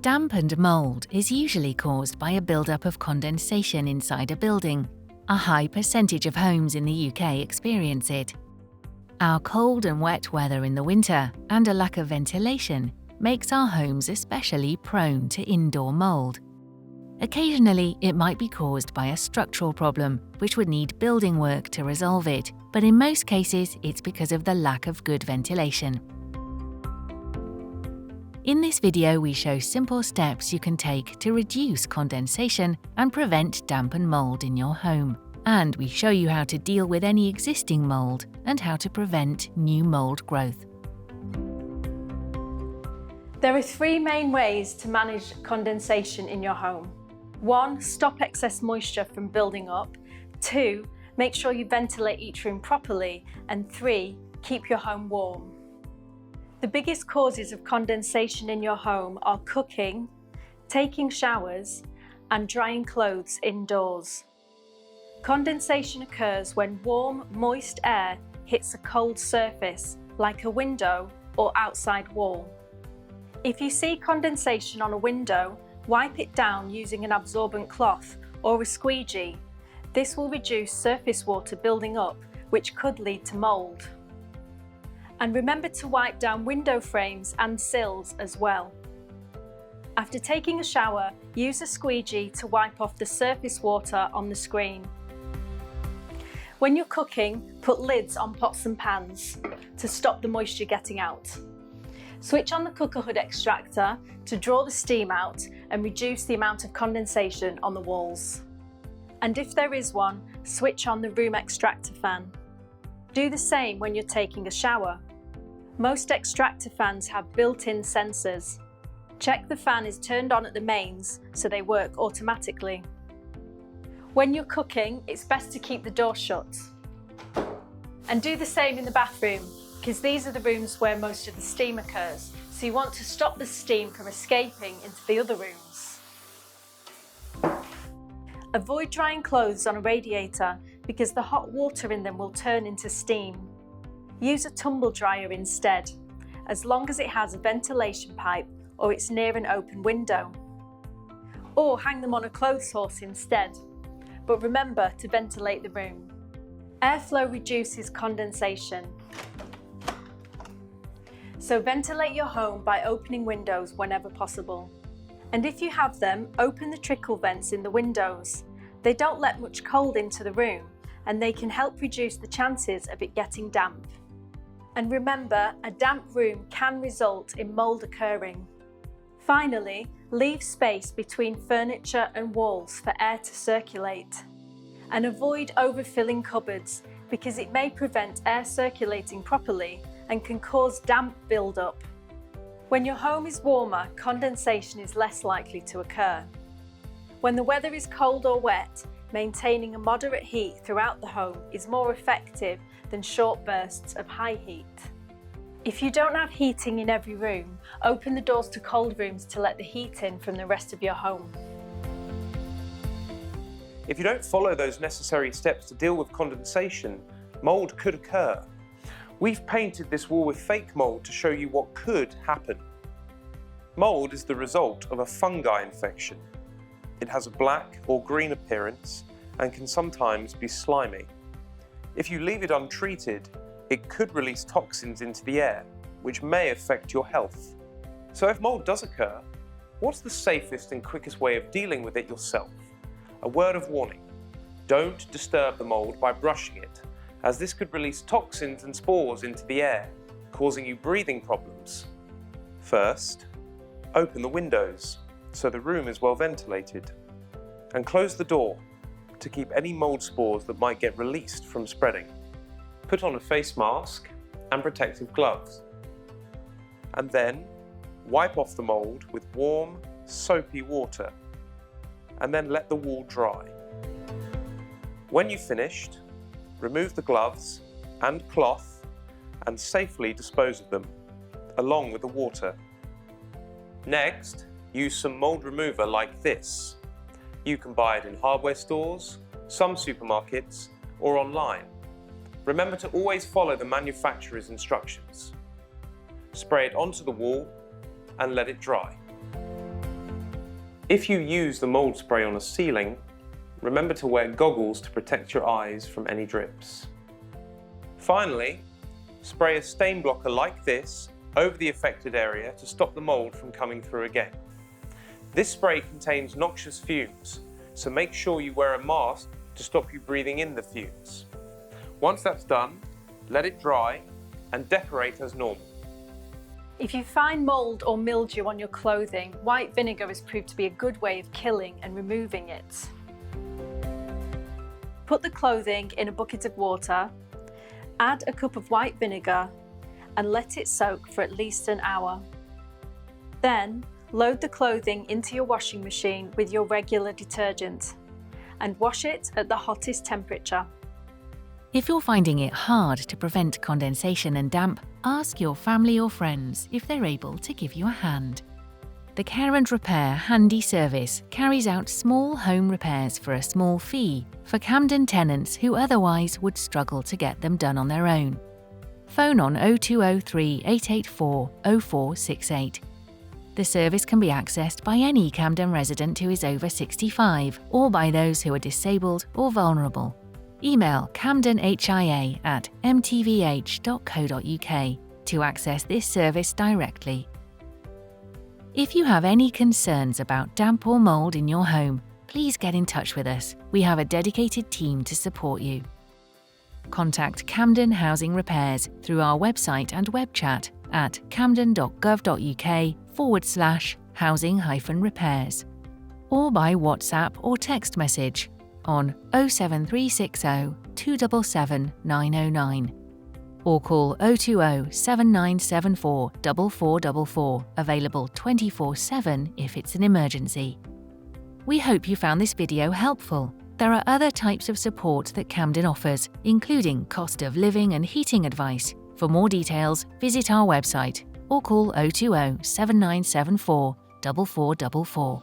Damp and mould is usually caused by a buildup of condensation inside a building. A high percentage of homes in the UK experience it. Our cold and wet weather in the winter and a lack of ventilation makes our homes especially prone to indoor mould. Occasionally, it might be caused by a structural problem, which would need building work to resolve it, but in most cases, it's because of the lack of good ventilation. In this video, we show simple steps you can take to reduce condensation and prevent damp and mould in your home. And we show you how to deal with any existing mould and how to prevent new mould growth. There are three main ways to manage condensation in your home. 1. Stop excess moisture from building up. 2. Make sure you ventilate each room properly. And 3. Keep your home warm. The biggest causes of condensation in your home are cooking, taking showers, and drying clothes indoors. Condensation occurs when warm, moist air hits a cold surface, like a window or outside wall. If you see condensation on a window, wipe it down using an absorbent cloth or a squeegee. This will reduce surface water building up, which could lead to mould. And remember to wipe down window frames and sills as well. After taking a shower, use a squeegee to wipe off the surface water on the screen. When you're cooking, put lids on pots and pans to stop the moisture getting out. Switch on the cooker hood extractor to draw the steam out and reduce the amount of condensation on the walls. And if there is one, switch on the room extractor fan. Do the same when you're taking a shower. Most extractor fans have built-in sensors. Check the fan is turned on at the mains so they work automatically. When you're cooking, it's best to keep the door shut. And do the same in the bathroom, because these are the rooms where most of the steam occurs, so you want to stop the steam from escaping into the other rooms. Avoid drying clothes on a radiator because the hot water in them will turn into steam. Use a tumble dryer instead, as long as it has a ventilation pipe or it's near an open window. Or hang them on a clothes horse instead, but remember to ventilate the room. Airflow reduces condensation. So ventilate your home by opening windows whenever possible. And if you have them, open the trickle vents in the windows. They don't let much cold into the room, and they can help reduce the chances of it getting damp. And remember, a damp room can result in mould occurring. Finally, leave space between furniture and walls for air to circulate. And avoid overfilling cupboards because it may prevent air circulating properly and can cause damp build-up. When your home is warmer, condensation is less likely to occur. When the weather is cold or wet, maintaining a moderate heat throughout the home is more effective than short bursts of high heat. If you don't have heating in every room, open the doors to cold rooms to let the heat in from the rest of your home. If you don't follow those necessary steps to deal with condensation, mould could occur. We've painted this wall with fake mould to show you what could happen. Mould is the result of a fungi infection. It has a black or green appearance and can sometimes be slimy. If you leave it untreated, it could release toxins into the air, which may affect your health. So if mould does occur, what's the safest and quickest way of dealing with it yourself? A word of warning: don't disturb the mould by brushing it, as this could release toxins and spores into the air, causing you breathing problems. First, open the windows so the room is well ventilated, and close the door to keep any mould spores that might get released from spreading. Put on a face mask and protective gloves. And then wipe off the mould with warm, soapy water, and then let the wall dry. When you've finished, remove the gloves and cloth and safely dispose of them, along with the water. Next, use some mould remover like this. You can buy it in hardware stores, some supermarkets, or online. Remember to always follow the manufacturer's instructions. Spray it onto the wall and let it dry. If you use the mould spray on a ceiling, remember to wear goggles to protect your eyes from any drips. Finally, spray a stain blocker like this over the affected area to stop the mould from coming through again. This spray contains noxious fumes, so make sure you wear a mask to stop you breathing in the fumes. Once that's done, let it dry and decorate as normal. If you find mould or mildew on your clothing, white vinegar has proved to be a good way of killing and removing it. Put the clothing in a bucket of water, add a cup of white vinegar and let it soak for at least an hour. Then load the clothing into your washing machine with your regular detergent and wash it at the hottest temperature. If you're finding it hard to prevent condensation and damp, ask your family or friends if they're able to give you a hand. The Care and Repair Handy service carries out small home repairs for a small fee for Camden tenants who otherwise would struggle to get them done on their own. Phone on 0203 884 0468. The service can be accessed by any Camden resident who is over 65 or by those who are disabled or vulnerable. Email camdenhia@mtvh.co.uk to access this service directly. If you have any concerns about damp or mould in your home, please get in touch with us. We have a dedicated team to support you. Contact Camden Housing Repairs through our website and web chat at camden.gov.uk/housing-repairs or by WhatsApp or text message on 07360 277 909 or call 020 7974 4444, available 24/7 if it's an emergency. We hope you found this video helpful. There are other types of support that Camden offers, including cost of living and heating advice. For more details, visit our website or call 020 7974 4444.